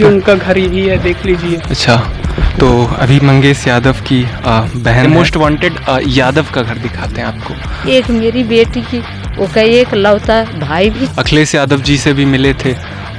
उनका घर यही है, देख लीजिए। अच्छा, तो अभी मंगेश यादव की बहन मोस्ट वांटेड यादव का घर दिखाते हैं आपको। एक मेरी बेटी की, वो का एक लौता भाई भी। अखिलेश यादव जी से भी मिले थे,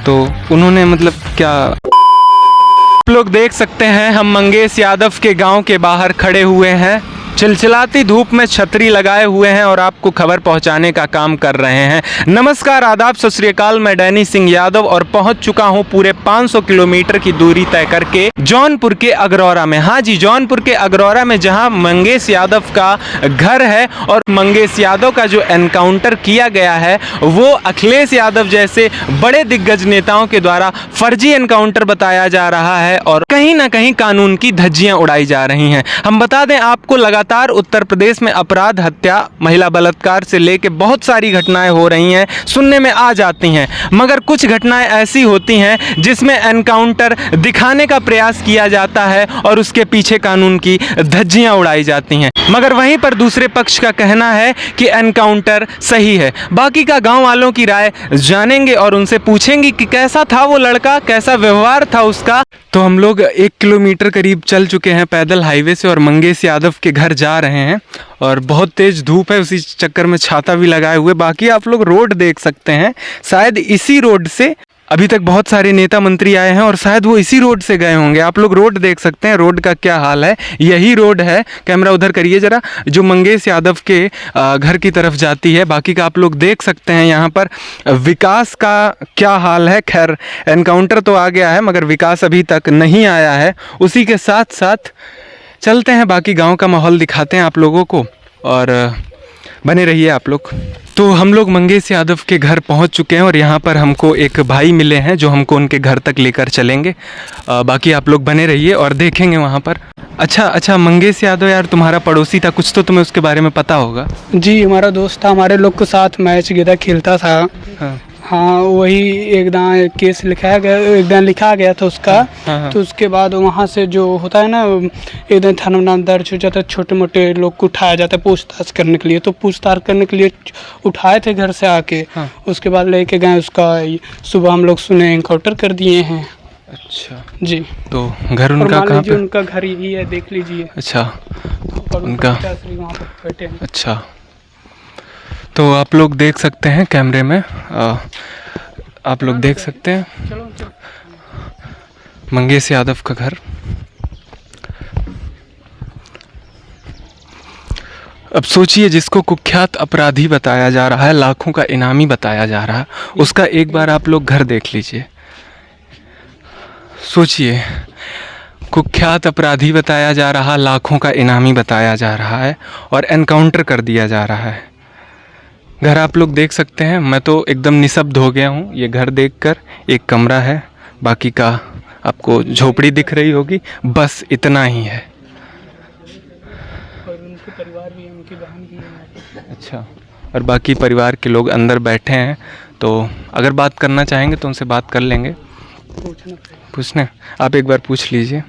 तो उन्होंने मतलब क्या। आप लोग देख सकते हैं हम मंगेश यादव के गांव के बाहर खड़े हुए हैं, चिलचिलाती धूप में छतरी लगाए हुए हैं और आपको खबर पहुंचाने का काम कर रहे हैं। नमस्कार, आदाब, सत श्री अकाल। मैं डैनी सिंह यादव और पहुंच चुका हूं पूरे 500 किलोमीटर की दूरी तय करके जौनपुर के अगरौरा में। हाँ जी, जौनपुर के अगरौरा में, जहां मंगेश यादव का घर है और मंगेश यादव का जो एनकाउंटर किया गया है वो अखिलेश यादव जैसे बड़े दिग्गज नेताओं के द्वारा फर्जी एनकाउंटर बताया जा रहा है और कहीं ना कहीं कानून की धज्जियां उड़ाई जा रही हैं। हम बता दें आपको, लगातार उत्तर प्रदेश में अपराध, हत्या, महिला बलात्कार से लेके बहुत सारी घटनाएं हो रही हैं, सुनने में आ जाती हैं, मगर कुछ घटनाएं ऐसी होती हैं जिसमें एनकाउंटर दिखाने का प्रयास किया जाता है और उसके पीछे कानून की धज्जियां उड़ाई जाती हैं। मगर वहीं पर दूसरे पक्ष का कहना है कि एनकाउंटर सही है। बाकी का गांव वालों की राय जानेंगे और उनसे पूछेंगे कि कैसा था वो लड़का, कैसा व्यवहार था उसका। तो हम लोग 1 किलोमीटर करीब चल चुके हैं पैदल हाईवे से और मंगेश यादव के घर जा रहे हैं और बहुत तेज धूप है, उसी चक्कर में छाता भी लगाए हुए। बाकी आप लोग रोड देख सकते हैं, शायद इसी रोड से अभी तक बहुत सारे नेता मंत्री आए हैं और शायद वो इसी रोड से गए होंगे। आप लोग रोड देख सकते हैं, रोड का क्या हाल है। यही रोड है, कैमरा उधर करिए ज़रा, जो मंगेश यादव के घर की तरफ जाती है। बाकी का आप लोग देख सकते हैं यहाँ पर विकास का क्या हाल है। खैर, एनकाउंटर तो आ गया है मगर विकास अभी तक नहीं आया है। उसी के साथ साथ चलते हैं, बाकी गाँव का माहौल दिखाते हैं आप लोगों को और बने रहिए आप लोग। तो हम लोग मंगेश यादव के घर पहुंच चुके हैं और यहाँ पर हमको एक भाई मिले हैं जो हमको उनके घर तक लेकर चलेंगे। बाकी आप लोग बने रहिए और देखेंगे वहाँ पर। अच्छा, मंगेश यादव यार तुम्हारा पड़ोसी था, कुछ तो तुम्हें उसके बारे में पता होगा। जी, हमारा दोस्त था, हमारे लोग के साथ मैच गेदा खेलता था। हाँ, वही एकदम केस लिखा गया था उसका। हाँ। तो उसके बाद वहाँ से जो होता है ना, एकदम थाना नाम दर्ज हो जाता है, छोटे मोटे लोग को उठाया जाता है पूछताछ करने के लिए। तो पूछताछ करने के लिए उठाए थे घर से आके। हाँ। उसके बाद लेके गए उसका, सुबह हम लोग सुने एनकाउंटर कर दिए हैं। अच्छा जी, तो घर उनका कहाँ पे? उनका घर यही है, देख लीजिए। अच्छा, और उनका वहाँ पर बैठे हैं। अच्छा, तो आप लोग देख सकते हैं कैमरे में, आप लोग देख सकते हैं मंगेश यादव का घर। अब सोचिए, जिसको कुख्यात अपराधी बताया जा रहा है, लाखों का इनामी बताया जा रहा है, उसका एक बार आप लोग घर देख लीजिए। सोचिए, कुख्यात अपराधी बताया जा रहा, लाखों का इनामी बताया जा रहा है और एनकाउंटर कर दिया जा रहा है। घर आप लोग देख सकते हैं, मैं तो एकदम निशब्द हो गया हूँ ये घर देखकर। एक कमरा है, बाकी का आपको झोपड़ी दिख रही होगी, बस इतना ही है। और उनके परिवार भी, उनकी बहन भी है। अच्छा, और बाकी परिवार के लोग अंदर बैठे हैं, तो अगर बात करना चाहेंगे तो उनसे बात कर लेंगे। पूछना, आप एक बार पूछ लीजिए,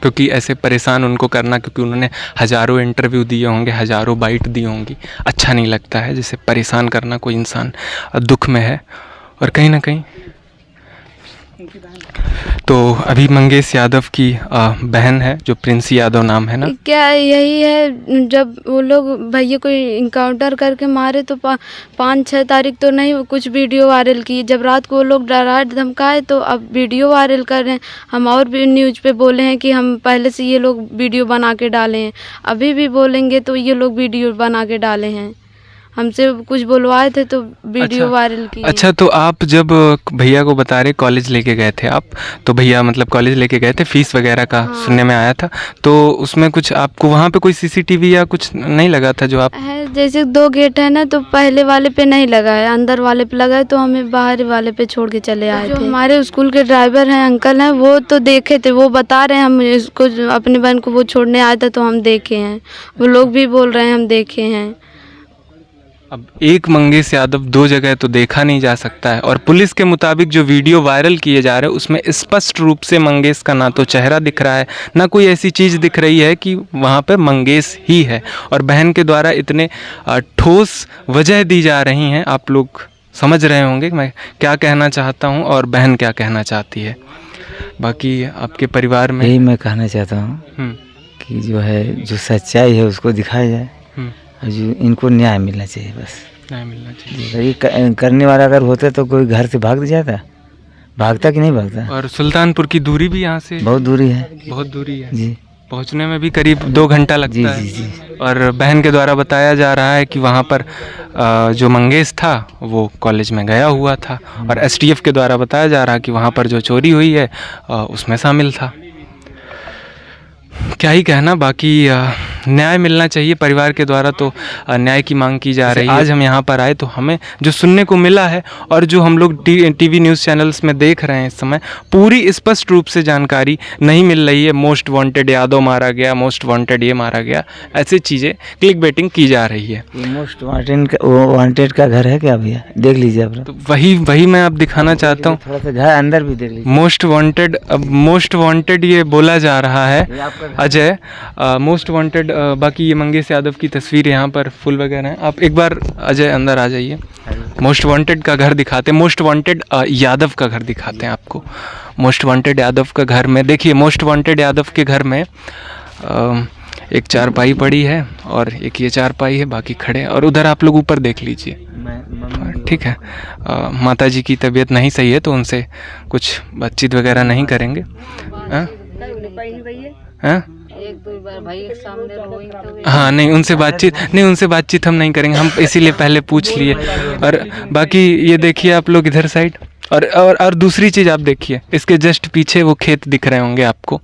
क्योंकि ऐसे परेशान उनको करना, क्योंकि उन्होंने हज़ारों इंटरव्यू दिए होंगे, हज़ारों बाइट दी होंगी, अच्छा नहीं लगता है जैसे परेशान करना। कोई इंसान दुख में है और कहीं ना कहीं। तो अभी मंगेश यादव की बहन है जो प्रिंसी यादव नाम है ना। क्या यही है, जब वो लोग भैया को इनकाउंटर करके मारे तो 5-6 तारीख तो नहीं, कुछ वीडियो वायरल की। जब रात को वो लोग डरा धमकाए तो अब वीडियो वायरल कर रहे हैं। हम और भी न्यूज़ पे बोले हैं कि हम पहले से ये लोग वीडियो बना के डाले हैं, अभी भी बोलेंगे तो ये लोग वीडियो बना के डाले हैं। हमसे कुछ बुलवाए थे तो वीडियो वायरल की। अच्छा, तो आप जब भैया को बता रहे कॉलेज लेके गए थे आप, तो भैया मतलब कॉलेज लेके गए थे, फीस वगैरह का सुनने में आया था, तो उसमें कुछ आपको वहाँ पे कोई सीसीटीवी या कुछ नहीं लगा था जो आप है? जैसे 2 गेट है ना, तो पहले वाले पे नहीं लगा है, अंदर वाले पे लगा है, तो हमें बाहर वाले पे छोड़ के चले आए थे। जो हमारे स्कूल के ड्राइवर हैं, अंकल हैं, वो तो देखे थे, वो बता रहे हैं हम इसको, अपनी बहन को वो छोड़ने आया था तो हम देखे हैं। वो लोग भी बोल रहे हैं हम देखे हैं। अब एक मंगेश यादव 2 जगह तो देखा नहीं जा सकता है और पुलिस के मुताबिक जो वीडियो वायरल किए जा रहे हैं उसमें स्पष्ट रूप से मंगेश का ना तो चेहरा दिख रहा है, ना कोई ऐसी चीज़ दिख रही है कि वहाँ पे मंगेश ही है। और बहन के द्वारा इतने ठोस वजह दी जा रही हैं, आप लोग समझ रहे होंगे कि मैं क्या कहना चाहता हूँ और बहन क्या कहना चाहती है। बाकी आपके परिवार में यही मैं कहना चाहता हूँ हम्म, कि जो है जो सच्चाई है उसको दिखाया जाए हम्म, और जो इनको न्याय मिलना चाहिए बस। न्याय मिलना चाहिए। अगर ये करने वाला अगर होता तो कोई घर से भाग जाता, भागता कि नहीं भागता? और सुल्तानपुर की दूरी भी यहाँ से बहुत दूरी है बहुत दूरी है, जी पहुँचने में भी करीब 2 घंटा जी लगता है। जी जी। और बहन के द्वारा बताया जा रहा है कि वहाँ पर जो मंगेश था वो कॉलेज में गया हुआ था और एसटीएफ के द्वारा बताया जा रहा है कि वहाँ पर जो चोरी हुई है उसमें शामिल था। क्या ही कहना, बाकी न्याय मिलना चाहिए परिवार के द्वारा, तो न्याय की मांग की जा रही है। आज हम यहाँ पर आए तो हमें जो सुनने को मिला है और जो हम लोग टीवी न्यूज़ चैनल्स में देख रहे हैं इस समय, पूरी स्पष्ट रूप से जानकारी नहीं मिल रही है। मोस्ट वांटेड यादव मारा गया, मोस्ट वांटेड ये मारा गया, ऐसी चीज़ें क्लिक बेटिंग की जा रही है। ये मोस्ट वांटेड का घर है क्या भैया? देख लीजिए आप। तो वही मैं आप दिखाना चाहता हूँ। थोड़ा सा घर अंदर भी देख लीजिए। मोस्ट वांटेड ये बोला जा रहा है ये आपका घर अजय, मोस्ट वांटेड। बाकी ये मंगेश यादव की तस्वीर यहाँ पर फुल वगैरह है। आप एक बार अजय अंदर आ जाइए। मोस्ट वांटेड का घर दिखाते हैं, मोस्ट वांटेड यादव का घर दिखाते हैं आपको। मोस्ट वांटेड यादव का घर में देखिए, मोस्ट वांटेड यादव के घर में एक चारपाई पड़ी है और एक ये चारपाई है, बाकी खड़े। और उधर आप लोग ऊपर देख लीजिए, ठीक है। माता जी की तबीयत नहीं सही है तो उनसे कुछ बातचीत वगैरह नहीं करेंगे। हाँ हाँ, नहीं उनसे बातचीत हम नहीं करेंगे, हम इसीलिए पहले पूछ लिए। और बाकी ये देखिए आप लोग इधर साइड, और दूसरी चीज़ आप देखिए, इसके जस्ट पीछे वो खेत दिख रहे होंगे आपको।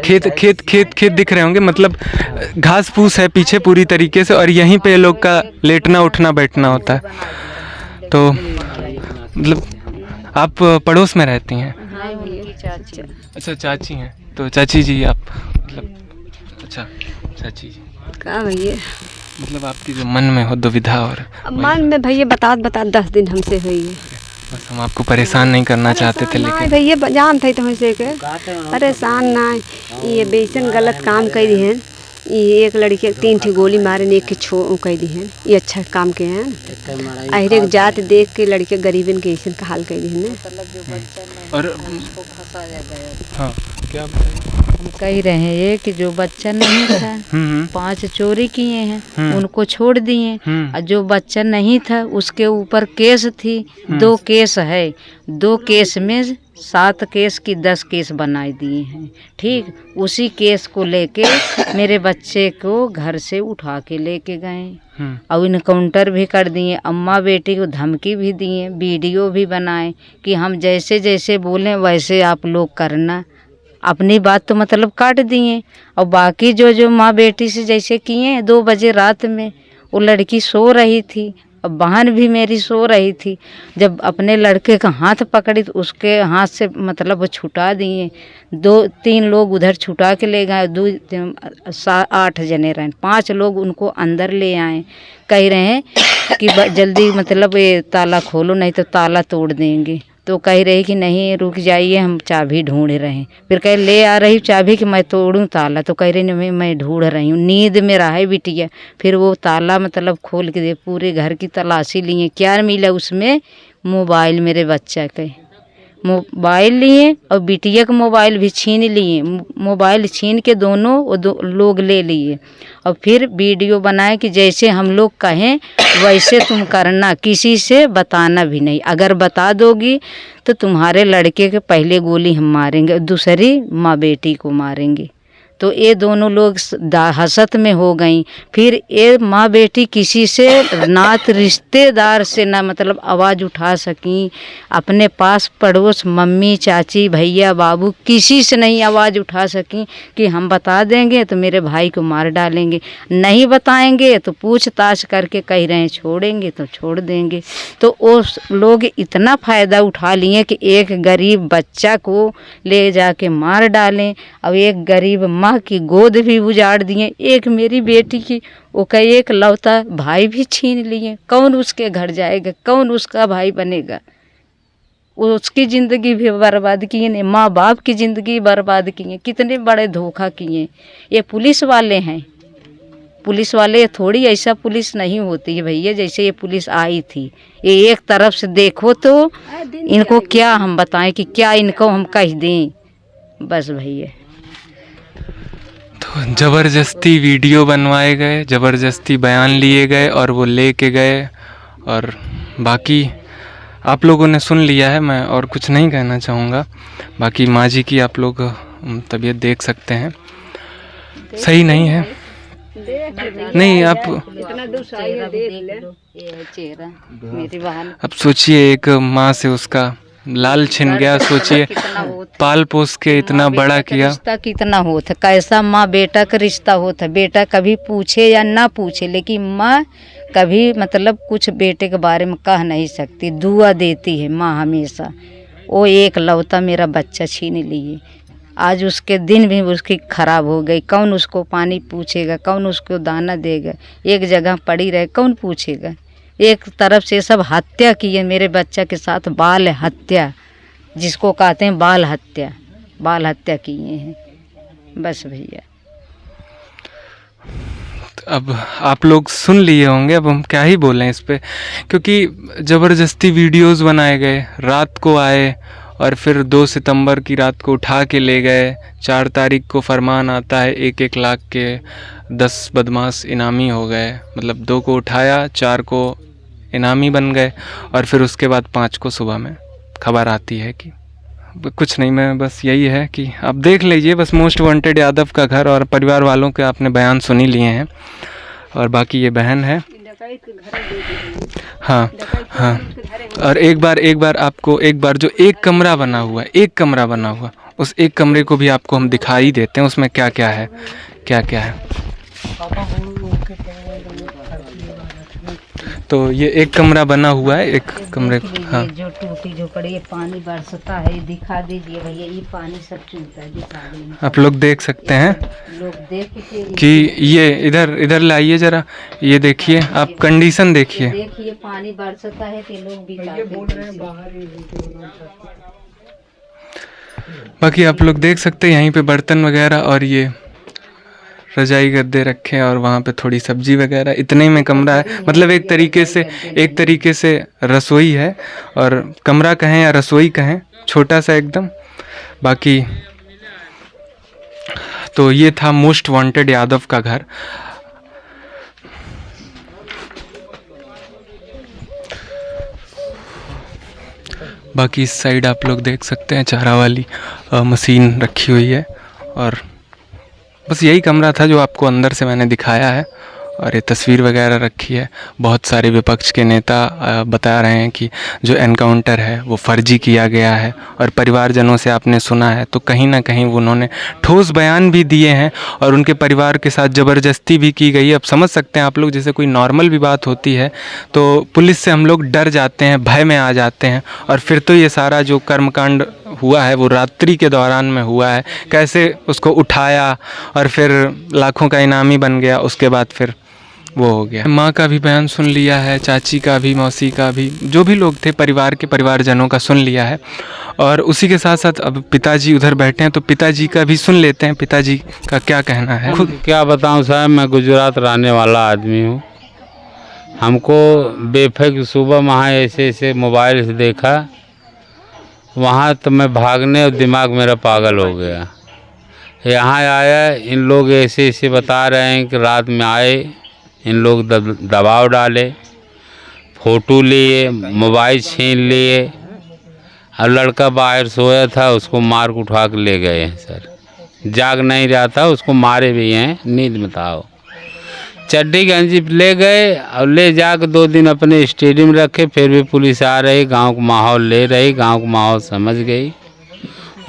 खेत दिख रहे होंगे, मतलब घास फूस है पीछे पूरी तरीके से, और यहीं पे लोग का लेटना उठना बैठना होता है। तो मतलब आप पड़ोस में रहती हैं? अच्छा, चाची हैं। तो चाची जी आप मतलब, अच्छा चाची जी, का भैया मतलब आपकी जो मन में हो दुविधा और मन में भैया बता 10 दिन हमसे हुई है। बस हम आपको परेशान नहीं करना चाहते थे, लेकिन भैया जान थे तो हमसे के परेशान ना, ये बेसन गलत काम कर दी है। ये एक लड़के 3 ठे गोली मारे ने, एक के कह दी है। ये अच्छा काम के हैं, अहरे जात देख के लड़के गरीबन के ऐसा का हाल कर दी है। और हाँ क्या हम कह रहे हैं कि जो बच्चा नहीं था 5 चोरी किए हैं, उनको छोड़ दिए। और जो बच्चा नहीं था उसके ऊपर केस थी, 2 केस है, 2 केस में 7 केस की 10 केस बनाए दिए हैं। ठीक उसी केस को लेके मेरे बच्चे को घर से उठा के लेके गए और इनकाउंटर भी कर दिए। अम्मा बेटी को धमकी भी दिए, वीडियो भी बनाए कि हम जैसे जैसे बोलें वैसे आप लोग करना। अपनी बात तो मतलब काट दिए। और बाकी जो माँ बेटी से जैसे किए, 2 बजे रात में वो लड़की सो रही थी, अब बहन भी मेरी सो रही थी। जब अपने लड़के का हाथ पकड़ी तो उसके हाथ से मतलब वो छुटा दिए। 2-3 लोग उधर छुटा के ले गए, 8 जने रहे, 5 लोग उनको अंदर ले आए। कह रहे हैं कि जल्दी मतलब ये ताला खोलो नहीं तो ताला तोड़ देंगे। तो कह रही कि नहीं रुक जाइए, हम चाबी ढूंढ रहे हैं। फिर कह ले आ रही चाबी कि मैं तोड़ूं ताला, तो कह रही नहीं मैं ढूंढ रही हूँ, नींद में रहा है बिटिया। फिर वो ताला मतलब खोल के दे, पूरे घर की तलाशी लिए। क्या मिला उसमें? मोबाइल, मेरे बच्चा के मोबाइल लिए और बिटिया का मोबाइल भी छीन लिए। मोबाइल छीन के दोनों लोग ले लिए और फिर वीडियो बनाए कि जैसे हम लोग कहें वैसे तुम करना, किसी से बताना भी नहीं। अगर बता दोगी तो तुम्हारे लड़के के पहले गोली हम मारेंगे, दूसरी माँ बेटी को मारेंगे। तो ये दोनों लोग हसत में हो गई। फिर ये माँ बेटी किसी से नात रिश्तेदार से ना मतलब आवाज़ उठा सकी। अपने पास पड़ोस मम्मी चाची भैया बाबू किसी से नहीं आवाज़ उठा सकी कि हम बता देंगे तो मेरे भाई को मार डालेंगे, नहीं बताएंगे तो पूछताछ करके कह रहे हैं छोड़ेंगे तो छोड़ देंगे। तो वो लोग इतना फ़ायदा उठा लिए कि एक गरीब बच्चा को ले जाके मार डालें और एक गरीब माँ की गोद भी उजाड़ दिए। एक मेरी बेटी की वो का एक लौता भाई भी छीन लिए। कौन उसके घर जाएगा, कौन उसका भाई बनेगा? उसकी ज़िंदगी भी बर्बाद किए ने, माँ बाप की ज़िंदगी बर्बाद किए। कितने बड़े धोखा किए। ये पुलिस वाले हैं, पुलिस वाले थोड़ी ऐसा पुलिस नहीं होती है भैया जैसे ये पुलिस आई थी। ये एक तरफ से देखो तो इनको क्या हम बताएं कि क्या इनको हम कह दें, बस भैया। तो ज़बरदस्ती वीडियो बनवाए गए, ज़बरदस्ती बयान लिए गए और वो लेके गए। और बाकी आप लोगों ने सुन लिया है, मैं और कुछ नहीं कहना चाहूँगा। बाकी माँ जी की आप लोग तबीयत देख सकते हैं, सही नहीं है। नहीं आप अब सोचिए, एक माँ से उसका लाल छिन गया। सोचिए पाल पोस के इतना बड़ा किया। रिश्ता कितना होता, कैसा माँ बेटा का रिश्ता होता। बेटा कभी पूछे या ना पूछे, लेकिन माँ कभी मतलब कुछ बेटे के बारे में कह नहीं सकती, दुआ देती है माँ हमेशा। वो एक लौता मेरा बच्चा छीन लिए, आज उसके दिन भी उसकी खराब हो गई। कौन उसको पानी पूछेगा, कौन उसको दाना देगा, एक जगह पड़ी रहे कौन पूछेगा। एक तरफ से सब हत्या की है मेरे बच्चा के साथ, बाल हत्या जिसको कहते हैं, बाल हत्या किए हैं, बस भैया। अब आप लोग सुन लिए होंगे, अब हम क्या ही बोलें इस पे, क्योंकि ज़बरदस्ती वीडियोस बनाए गए, रात को आए और फिर 2 सितंबर की रात को उठा के ले गए। 4 तारीख को फरमान आता है 1-1 लाख के 10 बदमाश इनामी हो गए। मतलब 2 को उठाया, 4 को इनामी बन गए और फिर उसके बाद 5 को सुबह में खबर आती है कि कुछ नहीं। मैं बस यही है कि आप देख लीजिए, बस मोस्ट वांटेड यादव का घर और परिवार वालों के आपने बयान सुन ही लिए हैं। और बाकी ये बहन है, हाँ हाँ। और एक बार आपको जो एक कमरा बना हुआ है, उस एक कमरे को भी आपको हम दिखाई देते हैं, उसमें क्या क्या है। तो ये एक कमरा बना हुआ है, एक कमरे, हाँ। जो टूटी झोपड़ी ये पानी बरसता है, दिखा दीजिए भैया, ये पानी सब चूता है, दिखा दीजिए। आप लोग देख सकते हैं लोग देख के कि ये इधर लाइए जरा, ये देखिए, आप कंडीशन देखिए। देखिए पानी बरसता है तो लोग भी बाकी आप लोग देख सकते हैं यहीं पे बर्तन वगैरह और ये रजाई गद्दे रखे हैं और वहाँ पे थोड़ी सब्जी वगैरह, इतने में कमरा है। मतलब एक तरीके से रसोई है, और कमरा कहें या रसोई कहें, छोटा सा एकदम। बाकी तो ये था मोस्ट वांटेड यादव का घर। बाकी इस साइड आप लोग देख सकते हैं चारा वाली मशीन रखी हुई है। और बस यही कमरा था जो आपको अंदर से मैंने दिखाया है। और ये तस्वीर वगैरह रखी है। बहुत सारे विपक्ष के नेता बता रहे हैं कि जो एनकाउंटर है वो फर्जी किया गया है, और परिवारजनों से आपने सुना है तो कहीं ना कहीं उन्होंने ठोस बयान भी दिए हैं और उनके परिवार के साथ ज़बरदस्ती भी की गई है। अब समझ सकते हैं आप लोग, जैसे कोई नॉर्मल भी बात होती है तो पुलिस से हम लोग डर जाते हैं, भय में आ जाते हैं, और फिर तो ये सारा जो कर्मकांड हुआ है वो रात्रि के दौरान में हुआ है। कैसे उसको उठाया और फिर लाखों का इनामी बन गया, उसके बाद फिर वो हो गया। माँ का भी बयान सुन लिया है, चाची का भी, मौसी का भी, जो भी लोग थे परिवार के, परिवारजनों का सुन लिया है। और उसी के साथ साथ अब पिताजी उधर बैठे हैं तो पिताजी का भी सुन लेते हैं, पिताजी का क्या कहना है। खुद क्या बताऊं साहब, मैं गुजरात रहने वाला आदमी हूँ। हमको बेफिक्र सुबह वहाँ ऐसे मोबाइल से देखा, वहाँ तो मैं भागने और दिमाग मेरा पागल हो गया। यहाँ आया, इन लोग ऐसे बता रहे हैं कि रात में आए, इन लोग दबाव डाले, फ़ोटो लिए, मोबाइल छीन लिए, और लड़का बाहर सोया था उसको मार के उठा के ले गए हैं सर। जाग नहीं रहा था, उसको मारे भी हैं, नींद में था। चड्डी गंजी ले गए और ले जाकर 2 दिन अपने स्टेडियम रखे। फिर भी पुलिस आ रही, गांव का माहौल ले रही, गांव का माहौल समझ गई।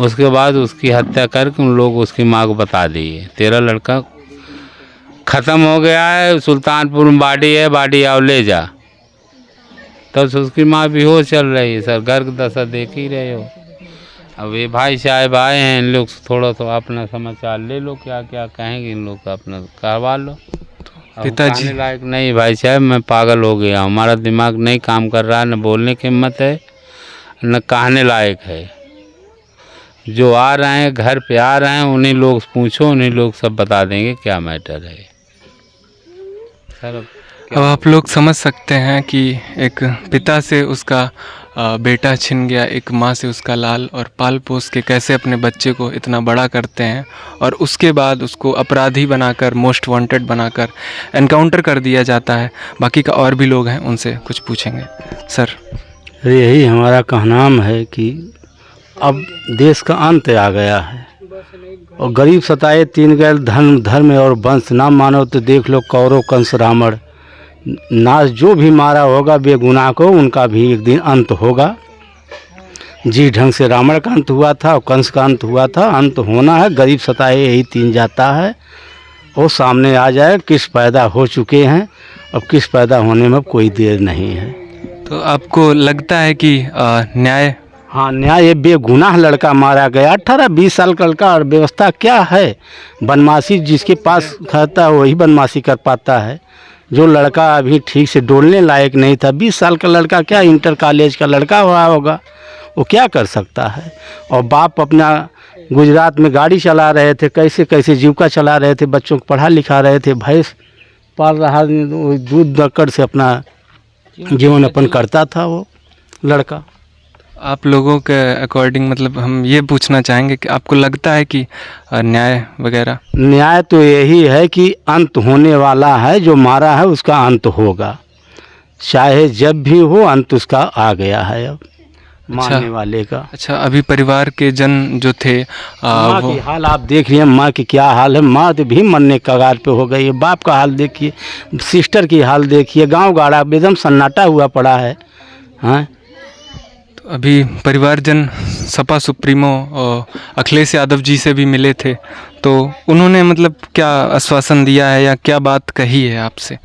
उसके बाद उसकी हत्या करके उन लोग उसकी माँ को बता दिए, तेरा लड़का ख़त्म हो गया है, सुल्तानपुर में बाडी है, बाडी आओ ले जा। तब तो उसकी माँ बेहोश चल रही है सर, घर की दशा देख ही रहे हो। अब ये भाई साहब आए हैं, इन लोग थोड़ा सा अपना समाचार ले लो, क्या क्या कहेंगे इन लोग का अपना करवा लो। पिताजी लायक नहीं भाई साहब, मैं पागल हो गया, हमारा दिमाग नहीं काम कर रहा, न बोलने की हिम्मत है न कहने लायक है। जो आ रहे हैं घर पे आ रहे हैं, उन्हीं लोग पूछो, उन्हीं लोग सब बता देंगे क्या मैटर है। सर अब आप लोग समझ सकते हैं कि एक पिता से उसका बेटा छिन गया, एक माँ से उसका लाल, और पाल पोस के कैसे अपने बच्चे को इतना बड़ा करते हैं और उसके बाद उसको अपराधी बनाकर, मोस्ट वांटेड बनाकर एनकाउंटर कर दिया जाता है। बाकी का और भी लोग हैं, उनसे कुछ पूछेंगे। सर, यही हमारा कहनाम है कि अब देश का अंत आ गया है और गरीब सताए तीन गैल धर्म और वंश ना मानो तो देख लो कौरव कंस रावण नाश जो भी मारा होगा बेगुनाह को उनका भी एक दिन अंत होगा। जिस ढंग से रावण का अंत हुआ था और कंस का अंत हुआ था, अंत होना है। गरीब सताए यही तीन जाता है और सामने आ जाए किस पैदा हो चुके हैं, अब किस पैदा होने में कोई देर नहीं है। तो आपको लगता है कि न्याय? हाँ, न्याय। ये बेगुनाह लड़का मारा गया, 18-20 साल का लड़का, और व्यवस्था क्या है? बदमाशी जिसके पास खाता है वही बदमाशी कर पाता है। जो लड़का अभी ठीक से डोलने लायक नहीं था, 20 साल का लड़का क्या इंटर कॉलेज का लड़का हुआ होगा, वो क्या कर सकता है? और बाप अपना गुजरात में गाड़ी चला रहे थे, कैसे कैसे जीविका चला रहे थे, बच्चों को पढ़ा लिखा रहे थे, भैंस पाल रहा, दूध दक्कड़ से अपना जीवन यापन करता था वो लड़का। आप लोगों के अकॉर्डिंग मतलब हम ये पूछना चाहेंगे कि आपको लगता है कि न्याय वगैरह? न्याय तो यही है कि अंत होने वाला है, जो मारा है उसका अंत होगा, चाहे जब भी हो, अंत उसका आ गया है अब मारने वाले का। अच्छा, अभी परिवार के जन जो थे माँ की हाल आप देख रही हैं, माँ की क्या हाल है। माँ तो भी मरने कगार पे हो गई है। बाप का हाल देखिए, सिस्टर की हाल देखिए, गांव गाड़ा एकदम सन्नाटा हुआ पड़ा है। हाँ, तो अभी परिवारजन सपा सुप्रीमो अखिलेश यादव जी से भी मिले थे, तो उन्होंने मतलब क्या आश्वासन दिया है या क्या बात कही है आपसे?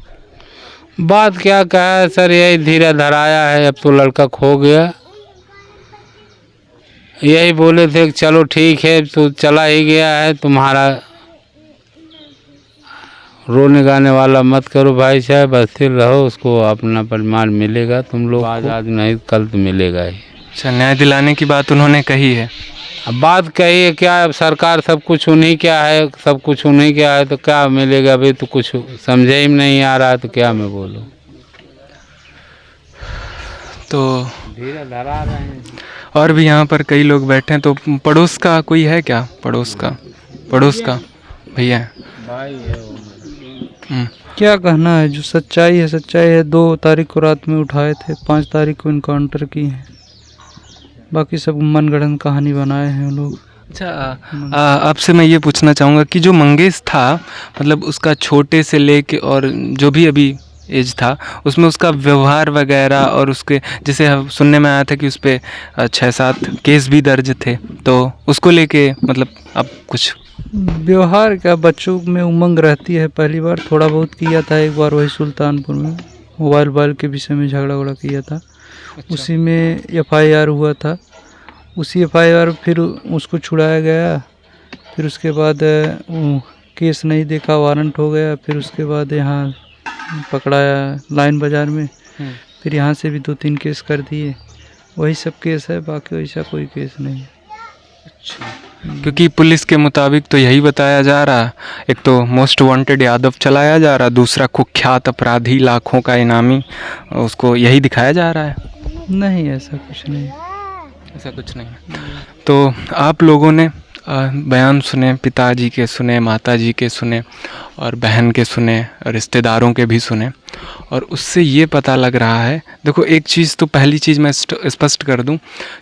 बात क्या कहा है सर, यही धीरे धराया है, अब तो लड़का खो गया। यही बोले थे कि चलो ठीक है, तो चला ही गया है, तुम्हारा रोने गाने वाला मत करो भाई साहब, स्थिर रहो, उसको अपना परिमाण मिलेगा, तुम लोग आज नहीं कल तो मिलेगा ही। अच्छा, न्याय दिलाने की बात उन्होंने कही है। अब बात कही है क्या, अब सरकार सब कुछ उन्हीं क्या है, सब कुछ उन्हीं क्या है, तो क्या मिलेगा भाई, तो कुछ समझे ही नहीं आ रहा है, तो क्या मैं बोलूँ। तो धीरे धरा रहे हैं। और भी यहाँ पर कई लोग बैठे हैं, तो पड़ोस का कोई है क्या? पड़ोस का भैया भाई है वो। क्या कहना है, जो सच्चाई है। 2 तारीख को रात में उठाए थे, 5 तारीख को इनकाउंटर की है, बाकी सब मनगढ़ंत कहानी बनाए हैं लोग। अच्छा, आपसे मैं ये पूछना चाहूँगा कि जो मंगेश था, मतलब उसका छोटे से लेके और जो भी अभी एज था, उसमें उसका व्यवहार वगैरह, और उसके जैसे सुनने में आया था कि उस पर 6-7 केस भी दर्ज थे, तो उसको लेके मतलब आप कुछ? व्यवहार क्या, बच्चों में उमंग रहती है। पहली बार थोड़ा बहुत किया था, एक बार वही सुल्तानपुर में मोबाइल के विषय में झगड़ा किया था। अच्छा। उसी में FIR हुआ था, उसी FIR फिर उसको छुड़ाया गया, फिर उसके बाद केस नहीं देखा, वारंट हो गया, फिर उसके बाद यहाँ पकड़ाया लाइन बाज़ार में, फिर यहाँ से भी 2-3 केस कर दिए, वही सब केस है, बाकी वैसा कोई केस नहीं है। अच्छा, क्योंकि पुलिस के मुताबिक तो यही बताया जा रहा, एक तो मोस्ट वांटेड यादव चलाया जा रहा, दूसरा कुख्यात अपराधी, लाखों का इनामी, उसको यही दिखाया जा रहा है। नहीं, ऐसा कुछ नहीं। ऐसा कुछ नहीं। तो आप लोगों ने बयान सुने, पिताजी के सुने, माताजी के सुने, और बहन के सुने, रिश्तेदारों के भी सुने, और उससे ये पता लग रहा है, देखो एक चीज़ तो पहली चीज़ मैं स्पष्ट कर दूं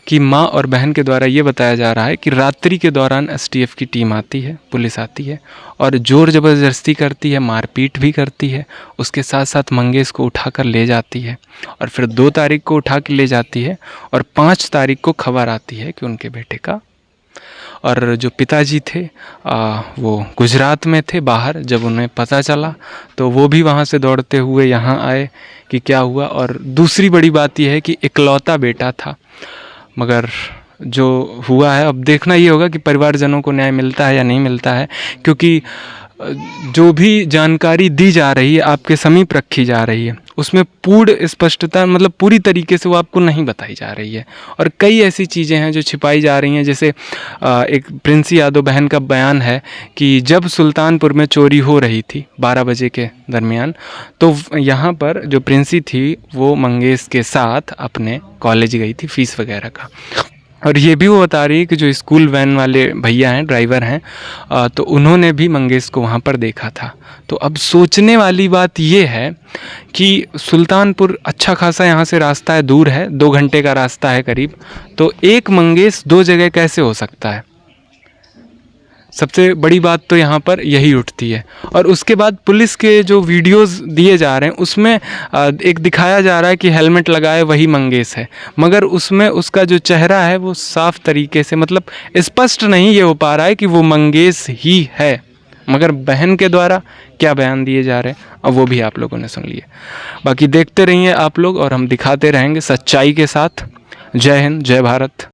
कि माँ और बहन के द्वारा ये बताया जा रहा है कि रात्रि के दौरान STF की टीम आती है, पुलिस आती है, और ज़ोर ज़बरदस्ती करती है, मारपीट भी करती है, उसके साथ साथ मंगेश को उठाकर ले जाती है, और फिर 2 तारीख को उठा के ले जाती है, और 5 तारीख को खबर आती है कि उनके बेटे का, और जो पिताजी थे वो गुजरात में थे बाहर, जब उन्हें पता चला तो वो भी वहाँ से दौड़ते हुए यहाँ आए कि क्या हुआ। और दूसरी बड़ी बात यह है कि इकलौता बेटा था, मगर जो हुआ है, अब देखना ये होगा कि परिवारजनों को न्याय मिलता है या नहीं मिलता है, क्योंकि जो भी जानकारी दी जा रही है आपके समीप रखी जा रही है, उसमें पूर्ण स्पष्टता मतलब पूरी तरीके से वो आपको नहीं बताई जा रही है। और कई ऐसी चीज़ें हैं जो छिपाई जा रही हैं, जैसे एक प्रिंसी यादव बहन का बयान है कि जब सुल्तानपुर में चोरी हो रही थी 12 बजे के दरमियान, तो यहाँ पर जो प्रिंसी थी वो मंगेश के साथ अपने कॉलेज गई थी फ़ीस वगैरह का। और ये भी वो बता रही है कि जो स्कूल वैन वाले भैया हैं, ड्राइवर हैं, तो उन्होंने भी मंगेश को वहाँ पर देखा था। तो अब सोचने वाली बात ये है कि सुल्तानपुर अच्छा खासा यहाँ से रास्ता है, दूर है, 2 घंटे का रास्ता है करीब, तो एक मंगेश 2 जगह कैसे हो सकता है? सबसे बड़ी बात तो यहाँ पर यही उठती है। और उसके बाद पुलिस के जो वीडियोस दिए जा रहे हैं उसमें एक दिखाया जा रहा है कि हेलमेट लगाए वही मंगेश है, मगर उसमें उसका जो चेहरा है वो साफ तरीके से मतलब स्पष्ट नहीं ये हो पा रहा है कि वो मंगेश ही है। मगर बहन के द्वारा क्या बयान दिए जा रहे हैं अब वो भी आप लोगों ने सुन लिए। बाकी देखते रहिए आप लोग और हम दिखाते रहेंगे सच्चाई के साथ। जय हिंद, जय भारत।